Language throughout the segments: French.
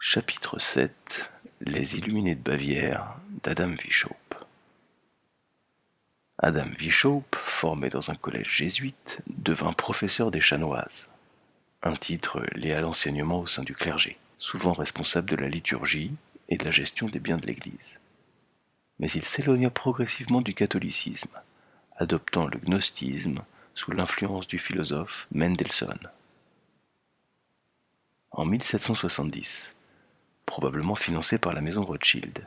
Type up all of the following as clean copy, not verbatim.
Chapitre 7 Les Illuminés de Bavière d'Adam Weishaupt. Adam Weishaupt, formé dans un collège jésuite, devint professeur des Chanoises, un titre lié à l'enseignement au sein du clergé, souvent responsable de la liturgie et de la gestion des biens de l'Église. Mais il s'éloigna progressivement du catholicisme, adoptant le gnostisme sous l'influence du philosophe Mendelssohn. En 1770, probablement financé par la maison Rothschild,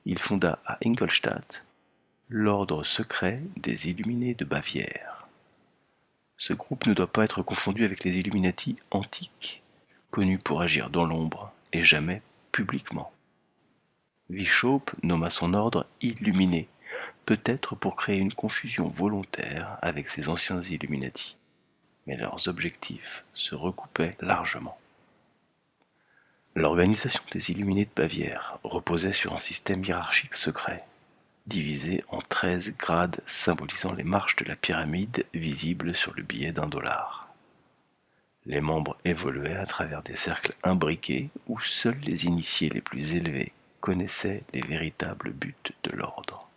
il fonda à Ingolstadt l'ordre secret des Illuminés de Bavière. Ce groupe ne doit pas être confondu avec les Illuminati antiques, connus pour agir dans l'ombre et jamais publiquement. Weishaupt nomma son ordre Illuminé, peut-être pour créer une confusion volontaire avec ses anciens Illuminati, mais leurs objectifs se recoupaient largement. L'organisation des Illuminés de Bavière reposait sur un système hiérarchique secret, divisé en 13 grades symbolisant les marches de la pyramide visibles sur le billet d'1 $. Les membres évoluaient à travers des cercles imbriqués où seuls les initiés les plus élevés connaissaient les véritables buts de l'ordre.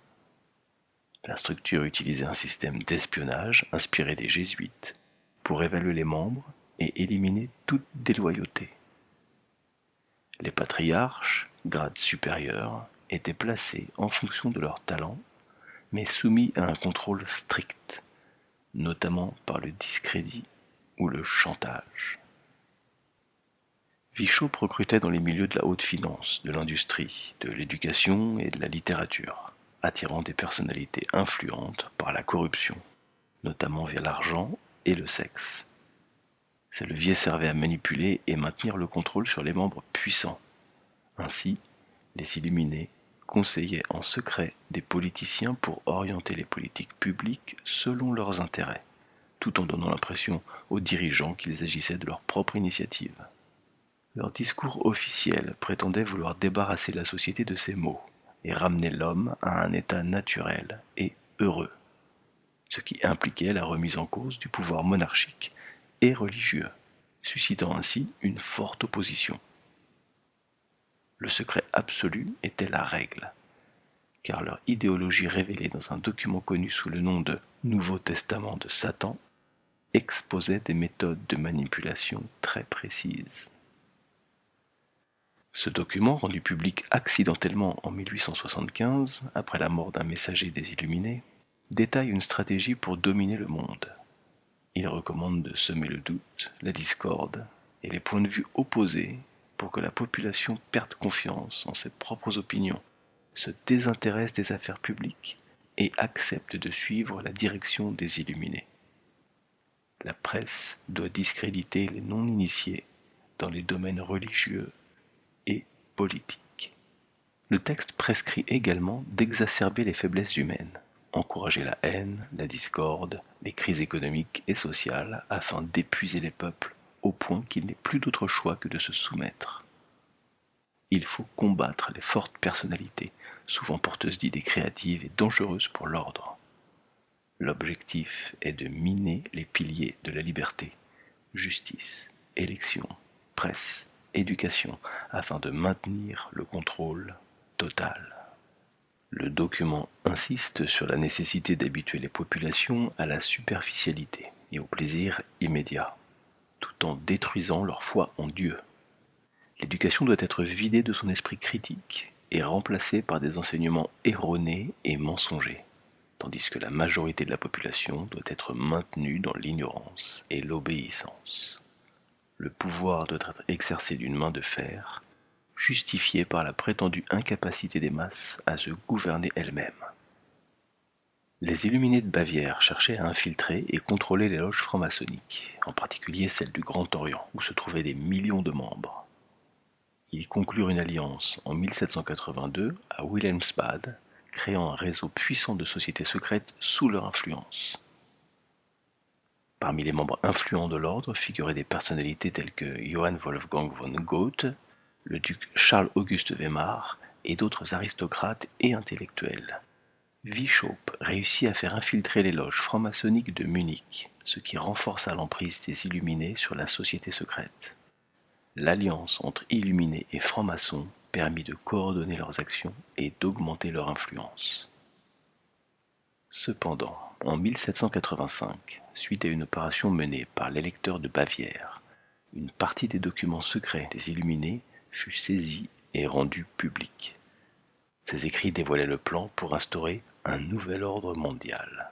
La structure utilisait un système d'espionnage inspiré des jésuites pour évaluer les membres et éliminer toute déloyauté. Les patriarches, grades supérieurs, étaient placés en fonction de leur talent, mais soumis à un contrôle strict, notamment par le discrédit ou le chantage. Weishaupt recrutait dans les milieux de la haute finance, de l'industrie, de l'éducation et de la littérature, attirant des personnalités influentes par la corruption, notamment via l'argent et le sexe. Ces leviers servaient à manipuler et maintenir le contrôle sur les membres puissants. Ainsi, les Illuminés conseillaient en secret des politiciens pour orienter les politiques publiques selon leurs intérêts, tout en donnant l'impression aux dirigeants qu'ils agissaient de leur propre initiative. Leur discours officiel prétendait vouloir débarrasser la société de ces maux et ramener l'homme à un état naturel et heureux, ce qui impliquait la remise en cause du pouvoir monarchique et religieux, suscitant ainsi une forte opposition. Le secret absolu était la règle, car leur idéologie révélée dans un document connu sous le nom de Nouveau Testament de Satan exposait des méthodes de manipulation très précises. Ce document, rendu public accidentellement en 1875, après la mort d'un messager des Illuminés, détaille une stratégie pour dominer le monde. Il recommande de semer le doute, la discorde et les points de vue opposés pour que la population perde confiance en ses propres opinions, se désintéresse des affaires publiques et accepte de suivre la direction des Illuminés. La presse doit discréditer les non-initiés dans les domaines religieux et politiques. Le texte prescrit également d'exacerber les faiblesses humaines, encourager la haine, la discorde, les crises économiques et sociales afin d'épuiser les peuples au point qu'il n'est plus d'autre choix que de se soumettre. Il faut combattre les fortes personnalités, souvent porteuses d'idées créatives et dangereuses pour l'ordre. L'objectif est de miner les piliers de la liberté, justice, élection, presse, éducation, afin de maintenir le contrôle total. Le document insiste sur la nécessité d'habituer les populations à la superficialité et au plaisir immédiat, tout en détruisant leur foi en Dieu. L'éducation doit être vidée de son esprit critique et remplacée par des enseignements erronés et mensongers, tandis que la majorité de la population doit être maintenue dans l'ignorance et l'obéissance. Le pouvoir doit être exercé d'une main de fer, justifiée par la prétendue incapacité des masses à se gouverner elles-mêmes. Les Illuminés de Bavière cherchaient à infiltrer et contrôler les loges franc-maçonniques, en particulier celles du Grand Orient, où se trouvaient des millions de membres. Ils conclurent une alliance en 1782 à Wilhelmsbad, créant un réseau puissant de sociétés secrètes sous leur influence. Parmi les membres influents de l'ordre figuraient des personnalités telles que Johann Wolfgang von Goethe, le duc Charles-Auguste Weimar et d'autres aristocrates et intellectuels. Weishaupt réussit à faire infiltrer les loges franc-maçonniques de Munich, ce qui renforça l'emprise des Illuminés sur la société secrète. L'alliance entre illuminés et francs-maçons permit de coordonner leurs actions et d'augmenter leur influence. Cependant, en 1785, suite à une opération menée par l'électeur de Bavière, une partie des documents secrets des Illuminés fut saisie et rendue publique. Ces écrits dévoilaient le plan pour instaurer un nouvel ordre mondial.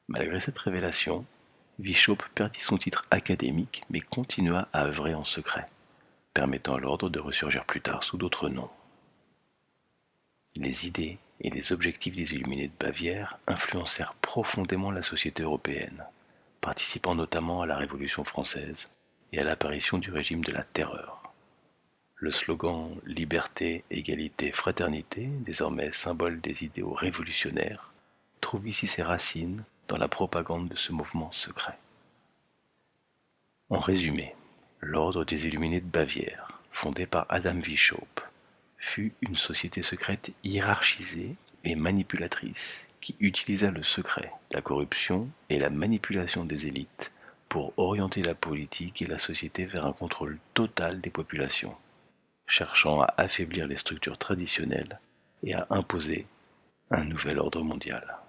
Malgré cette révélation, Bishop perdit son titre académique mais continua à œuvrer en secret, permettant à l'ordre de ressurgir plus tard sous d'autres noms. Les idées et les objectifs des Illuminés de Bavière influencèrent profondément la société européenne, participant notamment à la Révolution française et à l'apparition du régime de la Terreur. Le slogan « Liberté, égalité, fraternité », désormais symbole des idéaux révolutionnaires, trouve ici ses racines dans la propagande de ce mouvement secret. En résumé, l'Ordre des Illuminés de Bavière, fondé par Adam Bishop, fut une société secrète hiérarchisée et manipulatrice qui utilisa le secret, la corruption et la manipulation des élites pour orienter la politique et la société vers un contrôle total des populations, cherchant à affaiblir les structures traditionnelles et à imposer un nouvel ordre mondial.